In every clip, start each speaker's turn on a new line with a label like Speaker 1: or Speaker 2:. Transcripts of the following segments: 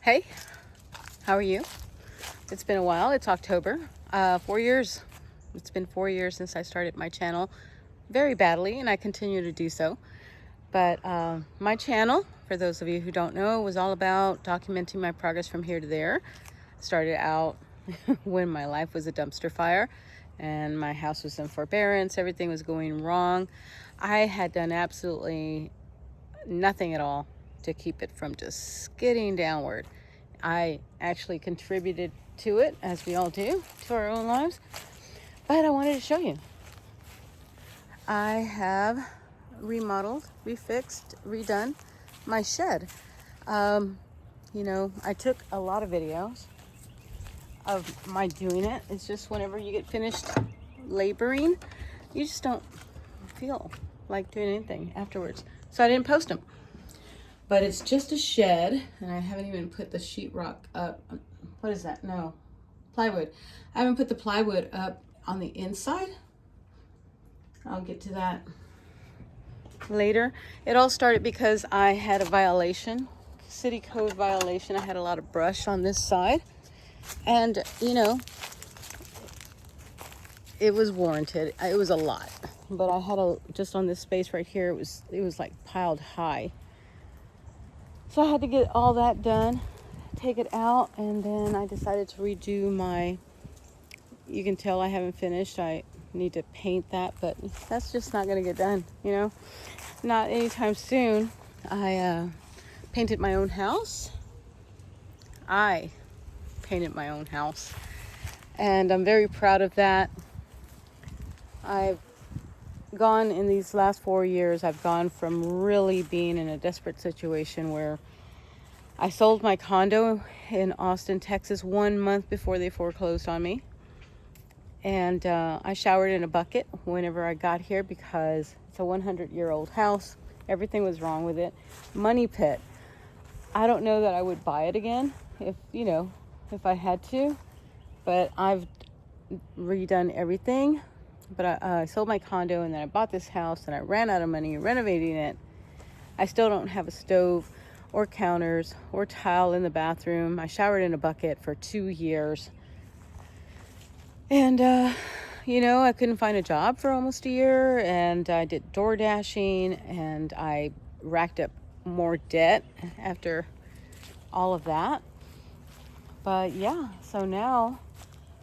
Speaker 1: Hey, how are you? It's been a while. It's October. 4 years. It's been 4 years since I started my channel very badly, and I continue to do so. But my channel, for those of you who don't know, was all about documenting my progress from here to there. Started out when my life was a dumpster fire and my house was in forbearance. Everything was going wrong. I had done absolutely nothing at all to keep it from just skidding downward. I actually contributed to it, as we all do, to our own lives. But I wanted to show you. I have remodeled, refixed, redone my shed. I took a lot of videos of my doing it. It's just whenever you get finished laboring, you just don't feel like doing anything afterwards. So I didn't post them. But it's just a shed, and I haven't even put the sheetrock up. What is that? No, plywood. I haven't put the plywood up on the inside. I'll get to that later. It all started because I had a violation, city code violation. I had a lot of brush on this side, and it was warranted. It was a lot, but I had just on this space right here. It was like piled high. So I had to get all that done, take it out, and then I decided to redo you can tell I haven't finished. I need to paint that, but that's just not going to get done, not anytime soon. I painted my own house. I painted my own house, and I'm very proud of that. In these last 4 years, I've gone from really being in a desperate situation where I sold my condo in Austin, Texas 1 month before they foreclosed on me. And I showered in a bucket whenever I got here because it's a 100-year-old house. Everything was wrong with it. Money pit. I don't know that I would buy it again if I had to, but I've redone everything. But I sold my condo, and then I bought this house, and I ran out of money renovating it. I still don't have a stove or counters or tile in the bathroom. I showered in a bucket for 2 years. And, I couldn't find a job for almost a year, and I did door dashing, and I racked up more debt after all of that. But yeah, so now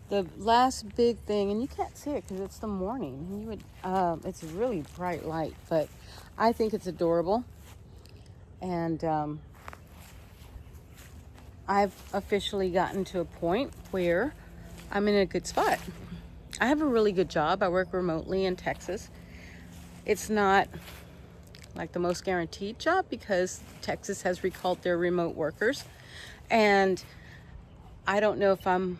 Speaker 1: the last big thing, and you can't see it because it's the morning. It's a really bright light, but I think it's adorable. And I've officially gotten to a point where I'm in a good spot. I have a really good job. I work remotely in Texas. It's not like the most guaranteed job because Texas has recalled their remote workers. And I don't know if I'm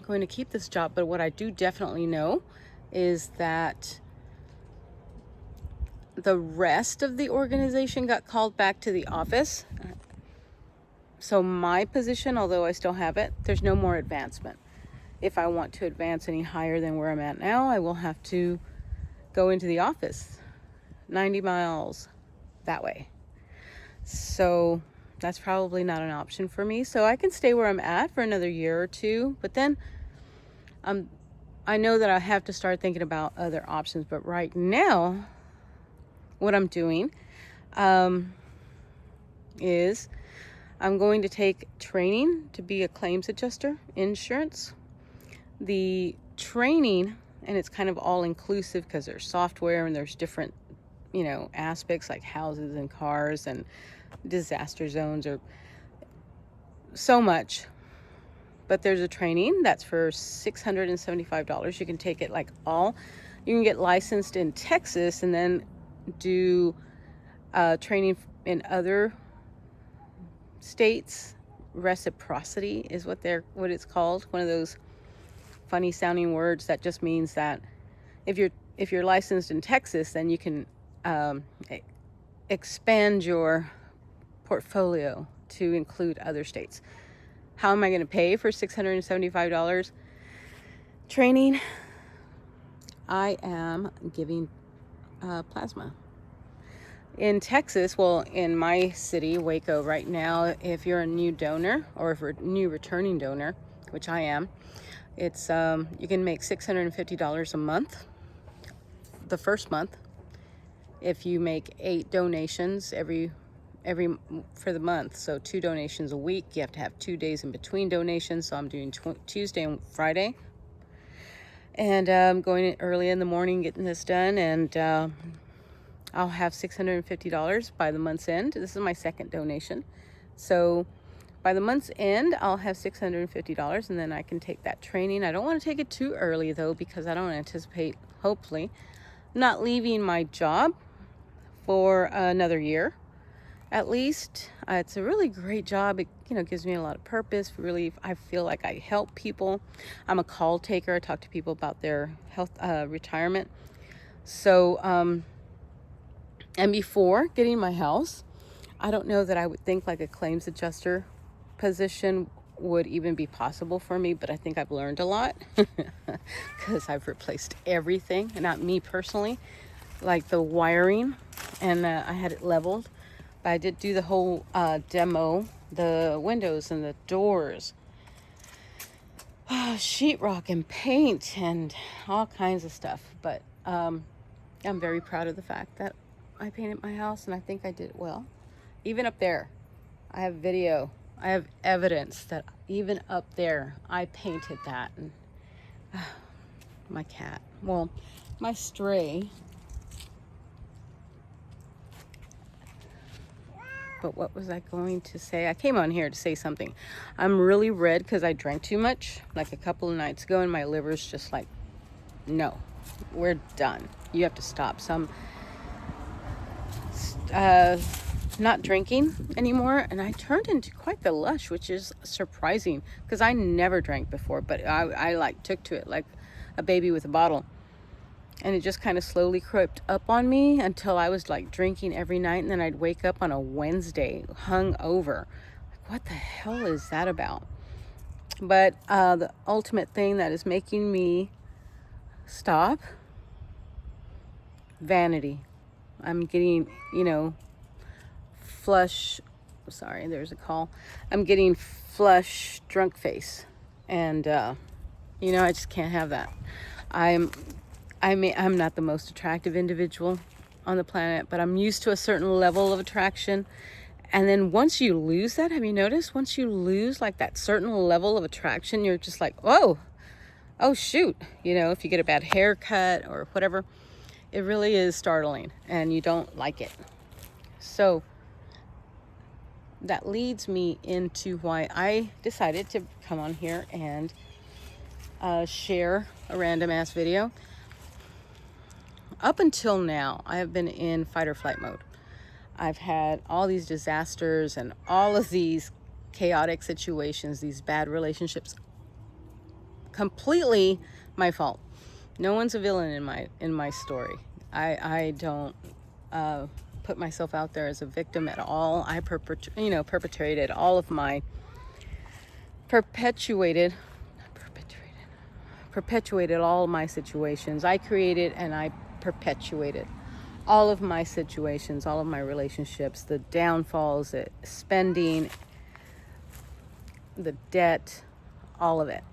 Speaker 1: going to keep this job, but what I do definitely know is that the rest of the organization got called back to the office. So my position, although I still have it, there's no more advancement. If I want to advance any higher than where I'm at now, I will have to go into the office 90 miles that way. So that's probably not an option for me. So I can stay where I'm at for another year or two, but then I know that I have to start thinking about other options. But right now, what I'm doing is I'm going to take training to be a claims adjuster, insurance. The training, and it's kind of all inclusive because there's software and there's different, aspects like houses and cars and disaster zones or so much. But there's a training that's for $675. You can take it you can get licensed in Texas and then do training in other states. Reciprocity is what it's called. One of those funny sounding words that just means that if you're licensed in Texas, then you can expand your portfolio to include other states. How am I going to pay for $675 training? I am giving plasma. In Texas, well, in my city, Waco, right now, if you're a new donor or if you're a new returning donor, which I am, it's you can make $650 a month, the first month, if you make 8 donations every for the month. So 2 donations a week. You have to have 2 days in between donations. So I'm doing Tuesday and Friday, and going in early in the morning, getting this done, and I'll have $650 by the month's end. This is my second donation. So by the month's end, I'll have $650, and then I can take that training. I don't want to take it too early, though, because I don't anticipate, hopefully, not leaving my job for another year at least. It's a really great job. It, gives me a lot of purpose. Really, I feel like I help people. I'm a call taker. I talk to people about their health, retirement. So, and before getting my house, I don't know that I would think like a claims adjuster position would even be possible for me, but I think I've learned a lot because I've replaced everything, not me personally, like the wiring, and I had it leveled. But I did do the whole demo, the windows and the doors, sheetrock and paint and all kinds of stuff. But I'm very proud of the fact that I painted my house, and I think I did it well. Even up there, I have video. I have evidence that even up there, I painted that. And my cat, well, my stray. But what was I going to say? I came on here to say something. I'm really red because I drank too much, like a couple of nights ago, and my liver's just like, no, we're done. You have to stop. So I'm not drinking anymore, and I turned into quite the lush, which is surprising because I never drank before, but I like took to it like a baby with a bottle. And it just kind of slowly crept up on me until I was like drinking every night, and then I'd wake up on a Wednesday hung over. Like, what the hell is that about? But the ultimate thing that is making me stop, vanity. I'm getting, flush. Sorry, there's a call. I'm getting flush, drunk face, and I just can't have that. I'm not the most attractive individual on the planet, but I'm used to a certain level of attraction. And then once you lose that, have you noticed? Once you lose like that certain level of attraction, you're just like, oh shoot. If you get a bad haircut or whatever, it really is startling and you don't like it. So that leads me into why I decided to come on here and share a random ass video. Up until now, I have been in fight or flight mode. I've had all these disasters and all of these chaotic situations, these bad relationships, completely my fault. No one's a villain in my story. I don't put myself out there as a victim at all. I perpetrated all of my perpetuated all of my situations. I created and I perpetuated all of my situations, all of my relationships, the downfalls, the spending, the debt, all of it.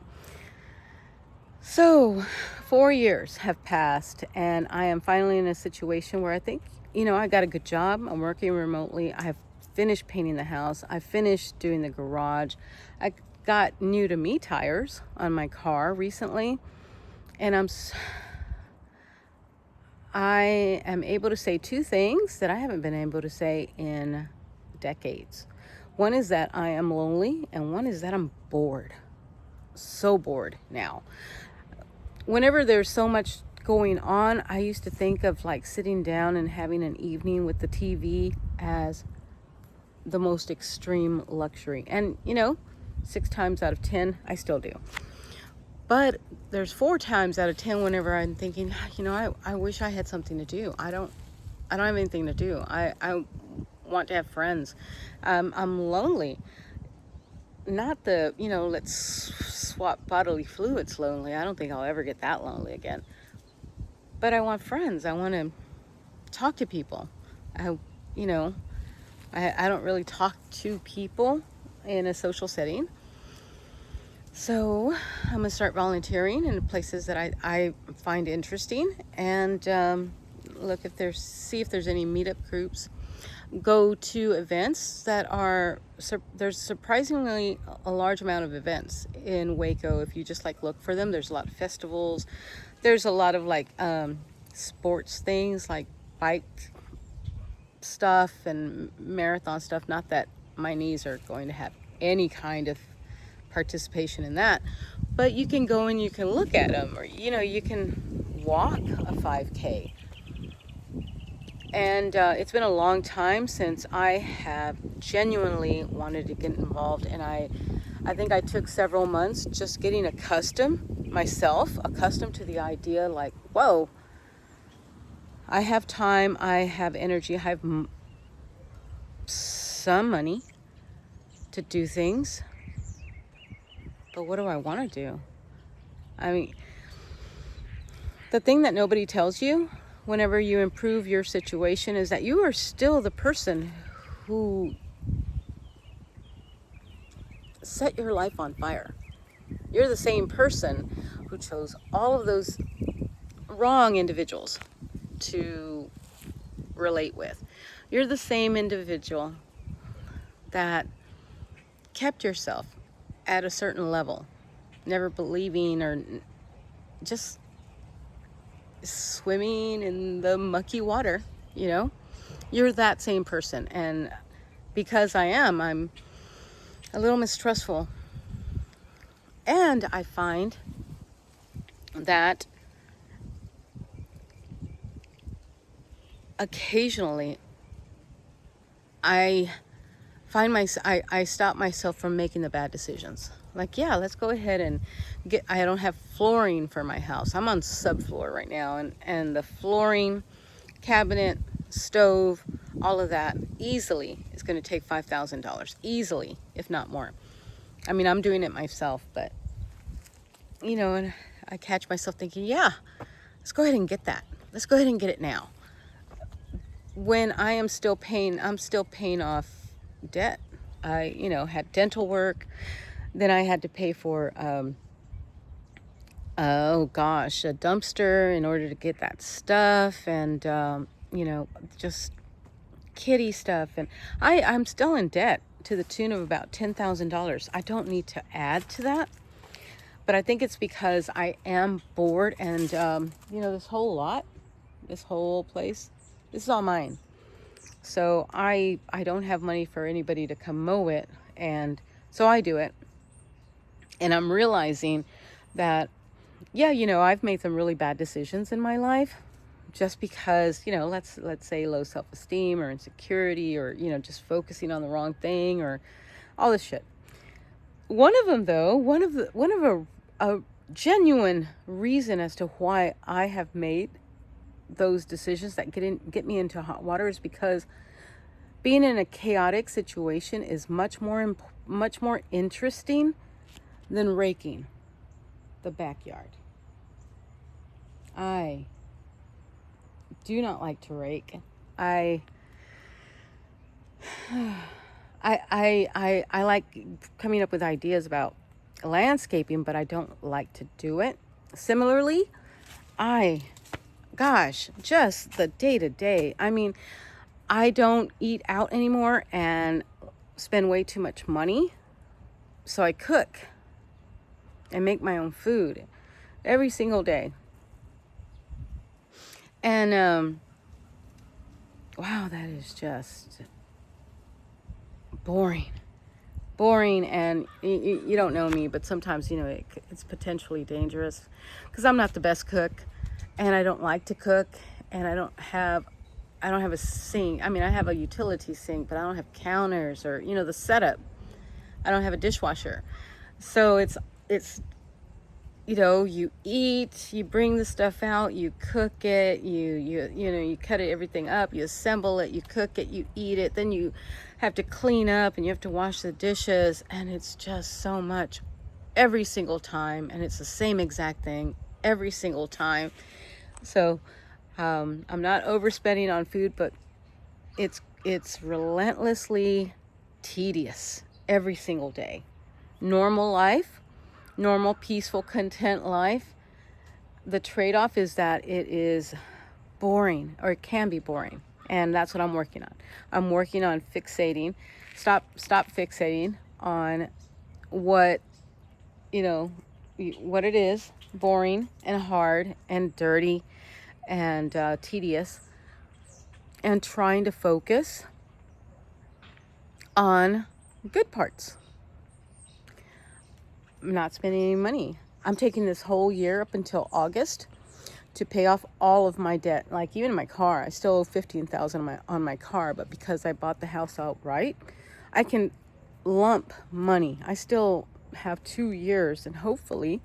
Speaker 1: So 4 years have passed, and I am finally in a situation where I think, I got a good job. I'm working remotely. I have finished painting the house. I finished doing the garage. I got new to me tires on my car recently, and I am able to say 2 things that I haven't been able to say in decades. One is that I am lonely, and one is that I'm bored. So bored now. Whenever there's so much going on, I used to think of like sitting down and having an evening with the TV as the most extreme luxury. And 6 times out of 10, I still do. But there's 4 times out of 10 whenever I'm thinking, I wish I had something to do. I don't have anything to do. I want to have friends. I'm lonely. Not the, let's swap bodily fluids lonely. I don't think I'll ever get that lonely again. But I want friends. I want to talk to people. I you know, I don't really talk to people in a social setting. So I'm gonna start volunteering in places that I find interesting, and see if there's any meetup groups. Go to events that are, there's surprisingly a large amount of events in Waco. If you just like look for them, there's a lot of festivals. There's a lot of like sports things like bike stuff and marathon stuff. Not that my knees are going to have any kind of participation in that, but you can go and you can look at them, or you can walk a 5K. And it's been a long time since I have genuinely wanted to get involved, and I think I took several months just getting accustomed to the idea, like, whoa, I have time, I have energy, I have some money to do things, but what do I want to do? I mean, the thing that nobody tells you whenever you improve your situation is that you are still the person who set your life on fire. You're the same person who chose all of those wrong individuals to relate with. You're the same individual that kept yourself at a certain level, never believing or just swimming in the mucky water. You're that same person. And because I'm a little mistrustful, and I find that occasionally I stop myself from making the bad decisions. Like, yeah, let's go ahead and I don't have flooring for my house. I'm on subfloor right now, and the flooring, cabinet, stove, all of that easily is going to take $5,000, easily, if not more. I mean, I'm doing it myself, but and I catch myself thinking, yeah, let's go ahead and get that. Let's go ahead and get it now. When I'm still paying off debt. I, had dental work. Then I had to pay for, a dumpster in order to get that stuff, and, just kitty stuff. And I'm still in debt to the tune of about $10,000. I don't need to add to that, but I think it's because I am bored, and, this whole place, this is all mine. So I don't have money for anybody to come mow it, and so I do it. And I'm realizing that, I've made some really bad decisions in my life, just because, let's say low self-esteem or insecurity, or, just focusing on the wrong thing, or all this shit. One of them, though, a genuine reason as to why I have made those decisions that get me into hot water is because being in a chaotic situation is much more interesting than raking the backyard. I do not like to rake. I like coming up with ideas about landscaping, but I don't like to do it. Similarly, just the day-to-day. I mean, I don't eat out anymore and spend way too much money. So I cook and make my own food every single day. And, wow, that is just boring. And you don't know me, but sometimes, it's potentially dangerous, because I'm not the best cook, and I don't like to cook, and I don't have a sink. I mean, I have a utility sink, but I don't have counters or, the setup. I don't have a dishwasher. So it's you eat, you bring the stuff out, you cook it, you cut everything up, you assemble it, you cook it, you eat it, then you have to clean up and you have to wash the dishes, and it's just so much every single time, and it's the same exact thing every single time. So I'm not overspending on food, but it's relentlessly tedious every single day. Normal life, normal, peaceful, content life. The trade-off is that it is boring, or it can be boring. And that's what I'm working on. I'm working on fixating, stop fixating on what, what it is, boring and hard and dirty and tedious, and trying to focus on good parts. I'm not spending any money. I'm taking this whole year up until August to pay off all of my debt. Like even my car, I still owe $15,000 on my car, but because I bought the house outright, I can lump money. I still have 2 years, and hopefully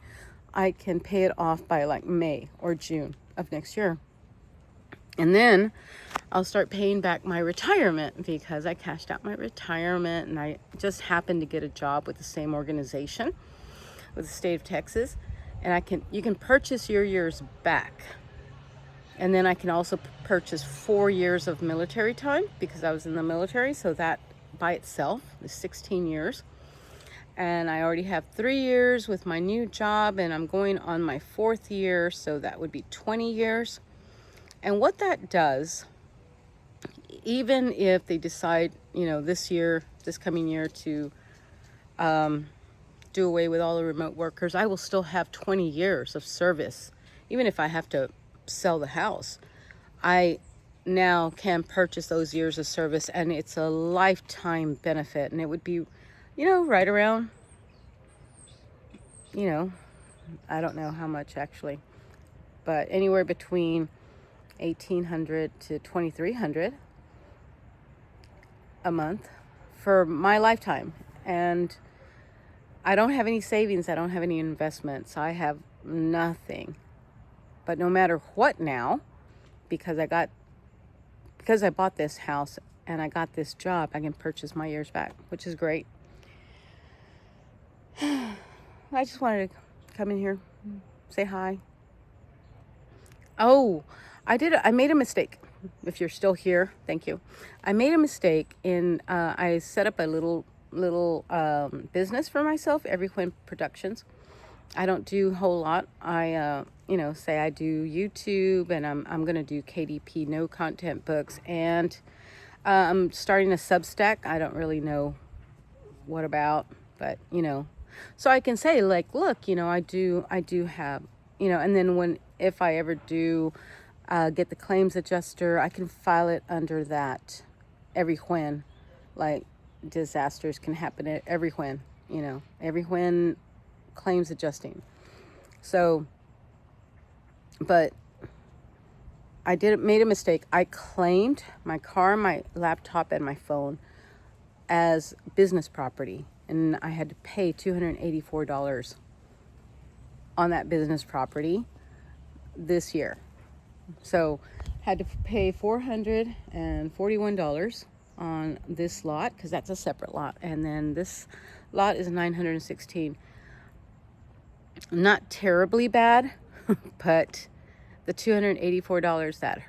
Speaker 1: I can pay it off by like May or June of next year. And then I'll start paying back my retirement, because I cashed out my retirement, and I just happened to get a job with the same organization with the state of Texas, and you can purchase your years back. And then I can also purchase 4 years of military time, because I was in the military, so that by itself is 16 years. And I already have 3 years with my new job, and I'm going on my 4th year, so that would be 20 years. And what that does, even if they decide, this coming year to do away with all the remote workers, I will still have 20 years of service. Even if I have to sell the house, I now can purchase those years of service, and it's a lifetime benefit. And it would be, right around, I don't know how much actually, but anywhere between $1,800 to $2,300 a month for my lifetime. And I don't have any savings. I don't have any investments. I have nothing. But no matter what now, because I bought this house and I got this job, I can purchase my years back, which is great. I just wanted to come in here, say hi. Oh, I made a mistake. If you're still here, thank you. I made a mistake in, I set up a little business for myself, Every Quinn Productions. I don't do a whole lot. I, say I do YouTube, and I'm going to do KDP, no content books. And I'm starting a Substack. I don't really know what about, but, so I can say like, look, I do have, and then if I ever do get the claims adjuster, I can file it under that every when, like disasters can happen at every when, every when claims adjusting. So, but I made a mistake. I claimed my car, my laptop, and my phone as business property, and I had to pay $284 on that business property this year. So had to pay $441 on this lot, because that's a separate lot, and then this lot is $916. Not terribly bad, but the $284, that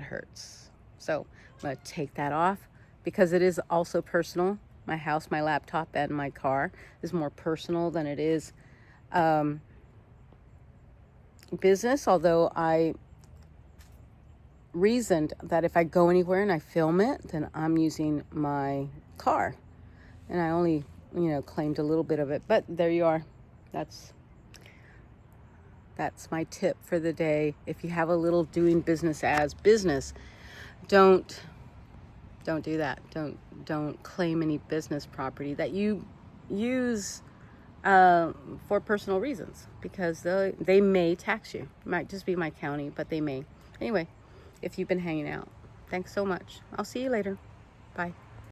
Speaker 1: hurts. So I'm gonna take that off, because it is also personal. My house, my laptop, and my car is more personal than it is business, although I reasoned that if I go anywhere and I film it, then I'm using my car, and I only claimed a little bit of it. But there you are. That's my tip for the day. If you have a little doing business as business, don't do that. Don't claim any business property that you use for personal reasons, because they may tax you. It might just be my county, but they may. Anyway, if you've been hanging out, thanks so much. I'll see you later. Bye.